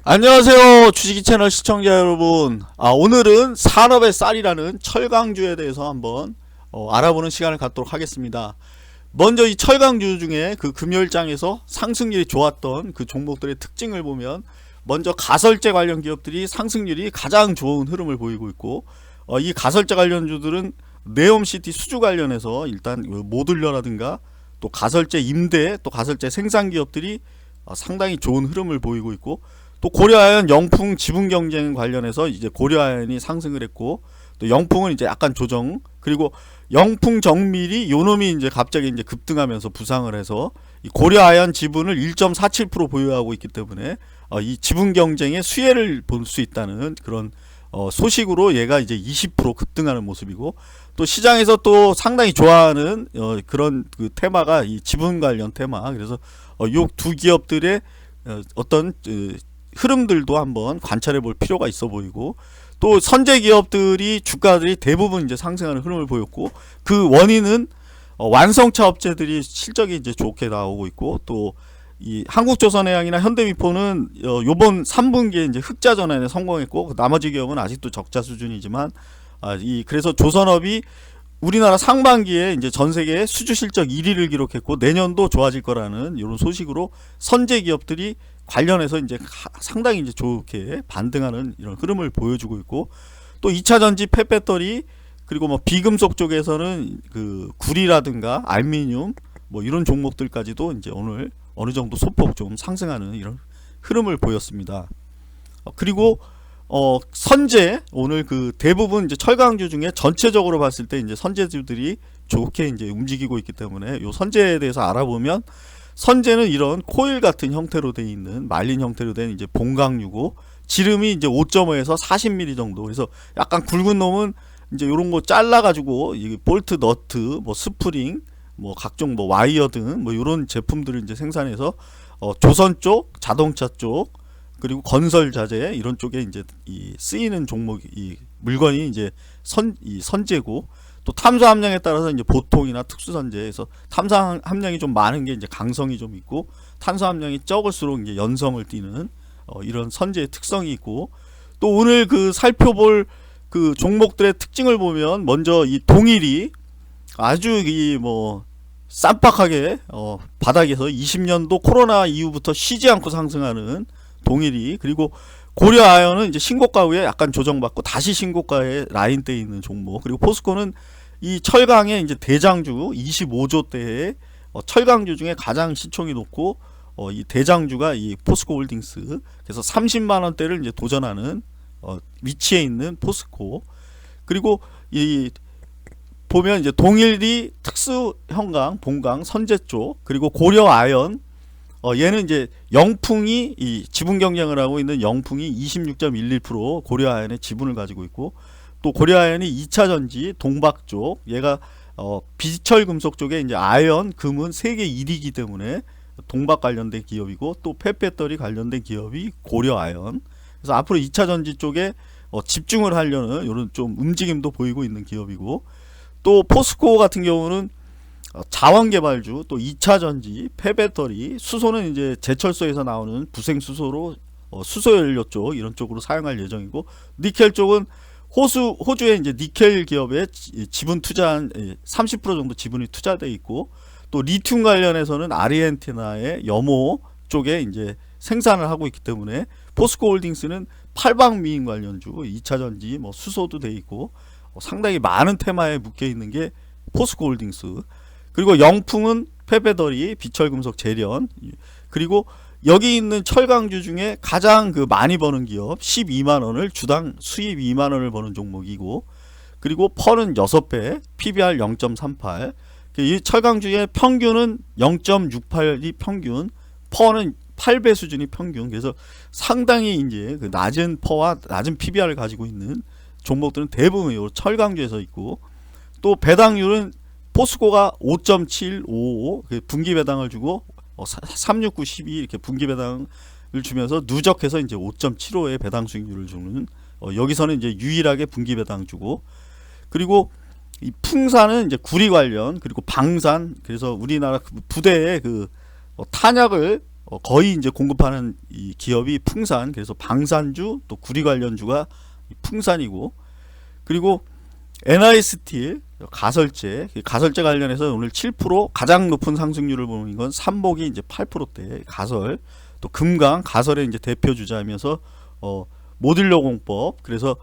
안녕하세요, 주식이 채널 시청자 여러분. 오늘은 산업의 쌀이라는 철강주에 대해서 한번 알아보는 시간을 갖도록 하겠습니다. 먼저 이 철강주 중에 그 금요일장에서 상승률이 좋았던 그 종목들의 특징을 보면, 먼저 가설재 관련 기업들이 상승률이 가장 좋은 흐름을 보이고 있고, 이 가설재 관련주들은 네옴시티 수주 관련해서 일단 모듈러라든가 또 가설재 임대, 또 가설재 생산 기업들이 상당히 좋은 흐름을 보이고 있고, 또 고려아연 영풍 지분 경쟁 관련해서 이제 고려아연이 상승을 했고, 또 영풍은 이제 약간 조정, 그리고 영풍 정밀이 요놈이 이제 갑자기 이제 급등하면서 부상을 해서 이 고려아연 지분을 1.47% 보유하고 있기 때문에 이 지분 경쟁의 수혜를 볼 수 있다는 그런 소식으로 얘가 이제 20% 급등하는 모습이고, 또 시장에서 또 상당히 좋아하는 그런 그 테마가 이 지분 관련 테마. 그래서 요 두 기업들의 어떤 흐름들도 한번 관찰해 볼 필요가 있어 보이고, 또 선제 기업들이 주가들이 대부분 이제 상승하는 흐름을 보였고, 그 원인은 완성차 업체들이 실적이 이제 좋게 나오고 있고, 또 이 한국조선해양이나 현대미포는 요번 3분기에 이제 흑자 전환에 성공했고, 나머지 기업은 아직도 적자 수준이지만 그래서 조선업이 우리나라 상반기에 이제 전 세계 수주 실적 1위를 기록했고, 내년도 좋아질 거라는 이런 소식으로 선제 기업들이 관련해서 이제 상당히 이제 좋게 반등하는 이런 흐름을 보여주고 있고, 또 2차 전지 폐배터리, 그리고 뭐 비금속 쪽에서는 그 구리라든가 알루미늄 뭐 이런 종목들까지도 이제 오늘 어느 정도 소폭 좀 상승하는 이런 흐름을 보였습니다. 그리고 선제, 오늘 그 대부분 이제 철강주 중에 전체적으로 봤을 때 이제 선제주들이 좋게 이제 움직이고 있기 때문에 요 선제에 대해서 알아보면, 선제는 이런 코일 같은 형태로 되어 있는 말린 형태로 된 이제 봉강유고, 지름이 이제 5.5에서 40mm 정도. 그래서 약간 굵은 놈은 이제 요런 거 잘라 가지고 이 볼트 너트, 뭐 스프링, 뭐 각종 뭐 와이어 등 뭐 요런 제품들을 이제 생산해서 조선 쪽, 자동차 쪽, 그리고 건설 자재 이런 쪽에 이제 이 쓰이는 종목, 이 물건이 이제 선제고, 또 탄소 함량에 따라서 이제 보통이나 특수 선제에서 탄소 함량이 좀 많은 게 이제 강성이 좀 있고, 탄소 함량이 적을수록 이제 연성을 띠는 이런 선제의 특성이 있고, 또 오늘 그 살펴볼 그 종목들의 특징을 보면, 먼저 이 동일이 아주 이 뭐 쌈박하게 바닥에서 20년도 코로나 이후부터 쉬지 않고 상승하는 동일이, 그리고 고려아연은 이제 신고가 후에 약간 조정받고 다시 신고가에 라인대에 있는 종목, 그리고 포스코는 이 철강의 이제 대장주 25조대의 철강주 중에 가장 시총이 높고, 이 대장주가 이 포스코홀딩스, 그래서 30만원대를 이제 도전하는 위치에 있는 포스코, 그리고 이 보면 이제 동일이 특수 현강, 본강, 선제 쪽, 그리고 고려아연, 얘는 이제 영풍이 이 지분 경쟁을 하고 있는 영풍이 26.11% 고려아연의 지분을 가지고 있고, 또 고려아연이 2차 전지 동박 쪽, 얘가 비철 금속 쪽에 이제 아연, 금은 세계 1위이기 때문에 동박 관련된 기업이고, 또 폐배터리 관련된 기업이 고려아연. 그래서 앞으로 2차 전지 쪽에 집중을 하려는 이런 좀 움직임도 보이고 있는 기업이고, 또 포스코 같은 경우는 자원개발주, 또 2차 전지, 폐배터리, 수소는 이제 제철소에서 나오는 부생 수소로 수소연료 쪽 이런 쪽으로 사용할 예정이고, 니켈 쪽은 호주의 이제 니켈 기업에 지분 투자한 30% 정도 지분이 투자되어 있고, 또 리튬 관련해서는 아르헨티나의 여모 쪽에 이제 생산을 하고 있기 때문에 포스코홀딩스는 팔방미인 관련주, 2차 전지, 뭐 수소도 돼 있고 상당히 많은 테마에 묶여 있는 게 포스코홀딩스. 그리고 영풍은 폐배터리, 비철금속 재련, 그리고 여기 있는 철강주 중에 가장 그 많이 버는 기업 12만원을 주당 수입 2만원을 버는 종목이고, 그리고 펄은 6배, PBR 0.38. 이 철강주의 평균은 0.68이 평균, 펄은 8배 수준이 평균. 그래서 상당히 이제 그 낮은 퍼와 낮은 PBR을 가지고 있는 종목들은 대부분 이 철강주에서 있고, 또 배당률은 포스코가 5.755 분기 배당을 주고 369, 12 이렇게 분기 배당을 주면서 누적해서 이제 5.75의 배당 수익률을 주는, 여기서는 이제 유일하게 분기 배당 주고, 그리고 이 풍산은 이제 구리 관련, 그리고 방산, 그래서 우리나라 부대에 그 탄약을 거의 이제 공급하는 이 기업이 풍산, 그래서 방산주 또 구리 관련주가 풍산이고, 그리고 NI스틸 가설재, 가설재 관련해서 오늘 7% 가장 높은 상승률을 보는 건 삼복이 이제 8%대 가설, 또 금강 가설의 이제 대표 주자이면서 모듈러 공법, 그래서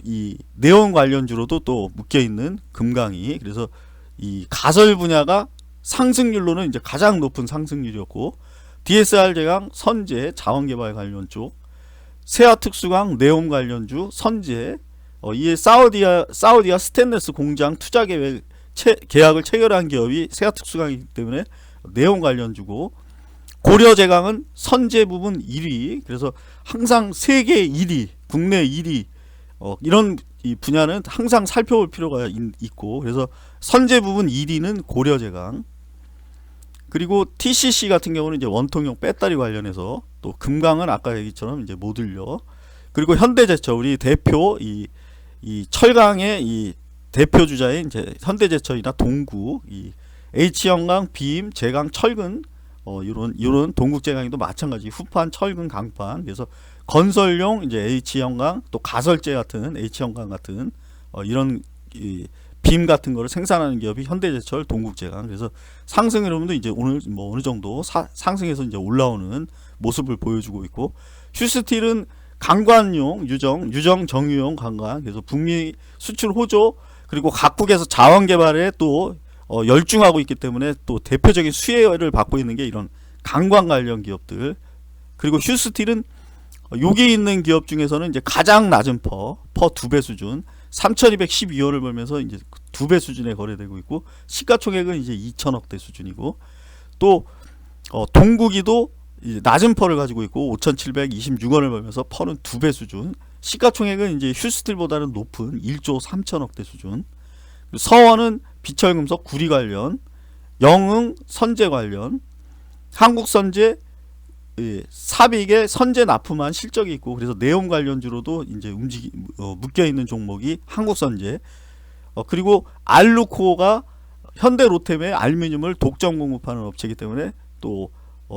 이 네온 관련주로도 또 묶여 있는 금강이, 그래서 이 가설 분야가 상승률로는 이제 가장 높은 상승률이었고, DSR 제강 선제 자원개발 관련 쪽, 세아 특수강 네온 관련주 선제, 이에 사우디아 스테인레스 공장 투자 계약을 체결한 기업이 세아 특수강이기 때문에 네온 관련주고, 고려 제강은 선제 부분 1위, 그래서 항상 세계 1위, 국내 1위, 이런 이 분야는 항상 살펴볼 필요가 있고, 그래서 선제 부분 1위는 고려 제강, 그리고 TCC 같은 경우는 이제 원통형 배터리 관련해서, 또 금강은 아까 얘기처럼 이제 모듈러, 그리고 현대제철 우리 대표 이 철강의 이 대표 주자인 이제 현대제철이나 동구, 이 H형강, 빔, 제강, 철근, 요런 동국제강도 마찬가지 후판, 철근, 강판, 그래서 건설용 이제 H형강, 또 가설재 같은 H형강 같은 이런 빔 같은 거를 생산하는 기업이 현대제철, 동국제강, 그래서 상승 흐름도 이제 오늘 뭐 어느 정도 상승해서 이제 올라오는 모습을 보여주고 있고, 휴스틸은 강관용 유정 정유용 강관, 그래서 북미 수출 호조, 그리고 각국에서 자원 개발에 또 열중하고 있기 때문에 또 대표적인 수혜를 받고 있는 게 이런 강관 관련 기업들. 그리고 휴스틸은 여기 있는 기업 중에서는 이제 가장 낮은 퍼 2배 수준, 3,212원을 벌면서 이제 2배 수준에 거래되고 있고, 시가총액은 이제 2천억대 수준이고, 또 동국이도 이제 낮은 퍼를 가지고 있고 5,726원을 벌면서 퍼는 2배 수준, 시가총액은 이제 휴스틸보다는 높은 1조 3천억대 수준. 서원은 비철금속 구리 관련, 영흥 선제 관련, 한국선제 사빅의 선제 납품한 실적이 있고, 그래서 네온 관련주로도 이제 묶여 있는 종목이 한국선제, 그리고 알루코가 현대로템의 알루미늄을 독점 공급하는 업체이기 때문에 또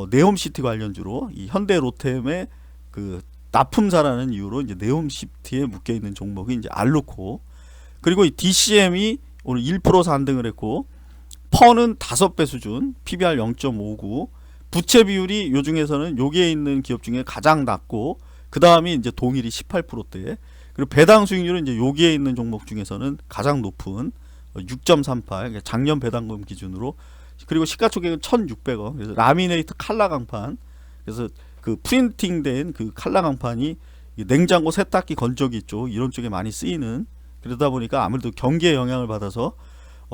네옴시티 관련주로 이 현대로템의 그 납품사라는 이유로 이제 네옴시티에 묶여 있는 종목이 이제 알루코, 그리고 이 DCM이 오늘 1% 산등을 했고, 퍼는 5배 수준, PBR 0.59, 부채 비율이 요 중에서는 여기에 있는 기업 중에 가장 낮고, 그 다음이 이제 동일이 18%대, 그리고 배당 수익률은 이제 여기에 있는 종목 중에서는 가장 높은 6.38, 작년 배당금 기준으로, 그리고 시가총액은 1,600원, 그래서 라미네이트 칼라 강판, 그래서 그 프린팅된 그 칼라 강판이 냉장고, 세탁기, 건조기 쪽 이런 쪽에 많이 쓰이는, 그러다 보니까 아무래도 경기에 영향을 받아서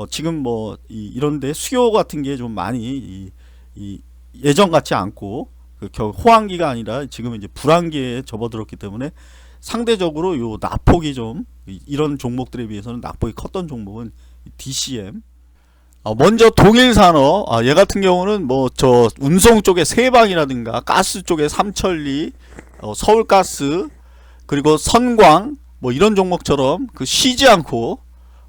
지금 뭐 이런데 수요 같은 게 좀 많이 예전 같지 않고, 호황기가 아니라 지금 이제 불황기에 접어들었기 때문에 상대적으로 요 낙폭이 좀 이런 종목들에 비해서는 낙폭이 컸던 종목은 DCM. 먼저 동일산업, 얘 같은 경우는 뭐 저 운송 쪽에 세방이라든가 가스 쪽에 삼천리, 서울가스, 그리고 선광 뭐 이런 종목처럼 쉬지 않고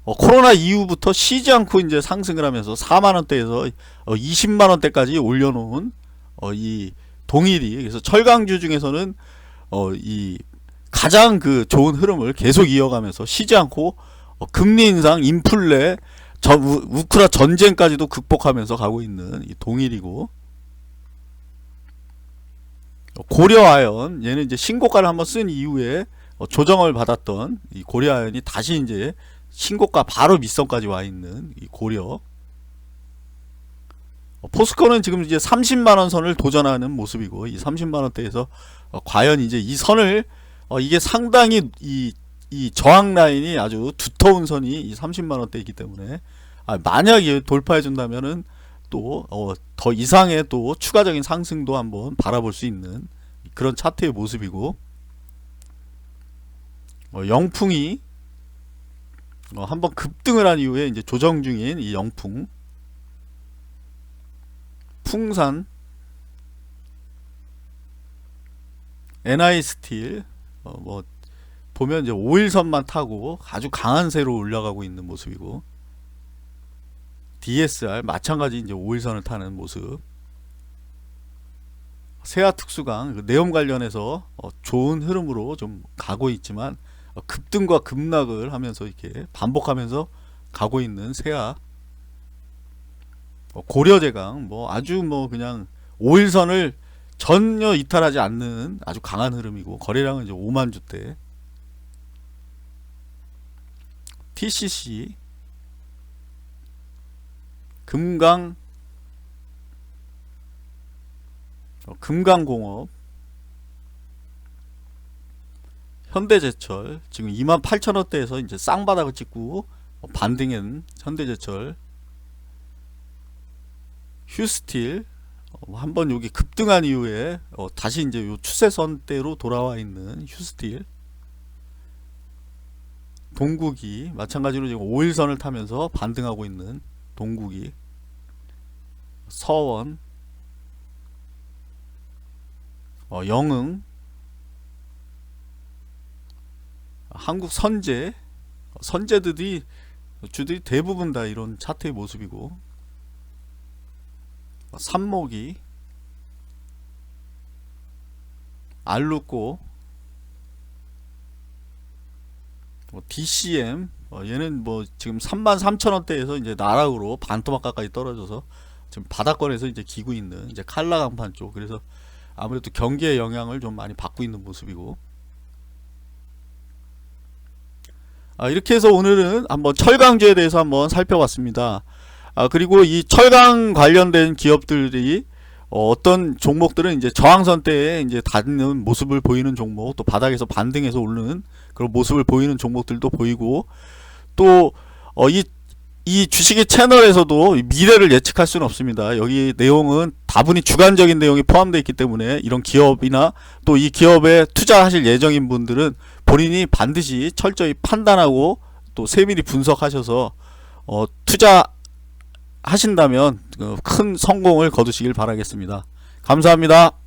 코로나 이후부터 쉬지 않고 이제 상승을 하면서 4만원대에서 20만원대까지 올려놓은 이 동일이, 그래서 철강주 중에서는 이 가장 그 좋은 흐름을 계속 이어가면서 쉬지 않고 금리 인상, 인플레, 우크라 전쟁까지도 극복하면서 가고 있는 이 동일이고, 고려아연, 얘는 이제 신고가를 한번 쓴 이후에 조정을 받았던 이 고려아연이 다시 이제 신고가 바로 밑선까지 와 있는 이 고려. 포스코는 지금 이제 30만원 선을 도전하는 모습이고, 이 30만원대에서 과연 이제 이 선을 이게 상당히 이 저항 라인이 아주 두터운 선이 이 30만원대이기 때문에 만약에 돌파해 준다면은 또 더 이상의 또 추가적인 상승도 한번 바라볼 수 있는 그런 차트의 모습이고, 영풍이 한번 급등을 한 이후에 이제 조정 중인 이 영풍, 풍산, NI스틸 뭐 보면 이제 5일선만 타고 아주 강한 세로 올라가고 있는 모습이고, DSR 마찬가지 이제 5일선을 타는 모습. 세아 특수강 그 내용 관련해서 좋은 흐름으로 좀 가고 있지만 급등과 급락을 하면서 이렇게 반복하면서 가고 있는 세아. 고려제강 뭐 아주 뭐 그냥 5일선을 전혀 이탈하지 않는 아주 강한 흐름이고, 거래량은 이제 5만 주대. TCC 금강 금강공업, 현대제철 지금 28,000원대에서 이제 쌍바닥을 찍고 반등한 현대제철. 휴스틸 한번 여기 급등한 이후에 다시 이제 요 추세선대로 돌아와 있는 휴스틸. 동국이 마찬가지로 지금 5일선을 타면서 반등하고 있는 동국이. 서원, 영흥, 한국선제, 선제들이 주들이 대부분 다 이런 차트의 모습이고, 삼목이, 알루꼬, DCM, 얘는 뭐 지금 33,000원대에서 이제 나락으로 반토막 가까이 떨어져서 지금 바닥권에서 이제 기고 있는 이제 칼라 강판 쪽. 그래서 아무래도 경기의 영향을 좀 많이 받고 있는 모습이고. 이렇게 해서 오늘은 한번 철강주에 대해서 한번 살펴봤습니다. 그리고 이 철강 관련된 기업들이 어떤 종목들은 이제 저항선 때에 이제 닿는 모습을 보이는 종목, 또 바닥에서 반등해서 오르는 그런 모습을 보이는 종목들도 보이고, 또 이 주식의 채널에서도 미래를 예측할 수는 없습니다. 여기 내용은 다분히 주관적인 내용이 포함되어 있기 때문에 이런 기업이나 또 이 기업에 투자하실 예정인 분들은 본인이 반드시 철저히 판단하고 또 세밀히 분석하셔서 투자하신다면 큰 성공을 거두시길 바라겠습니다. 감사합니다.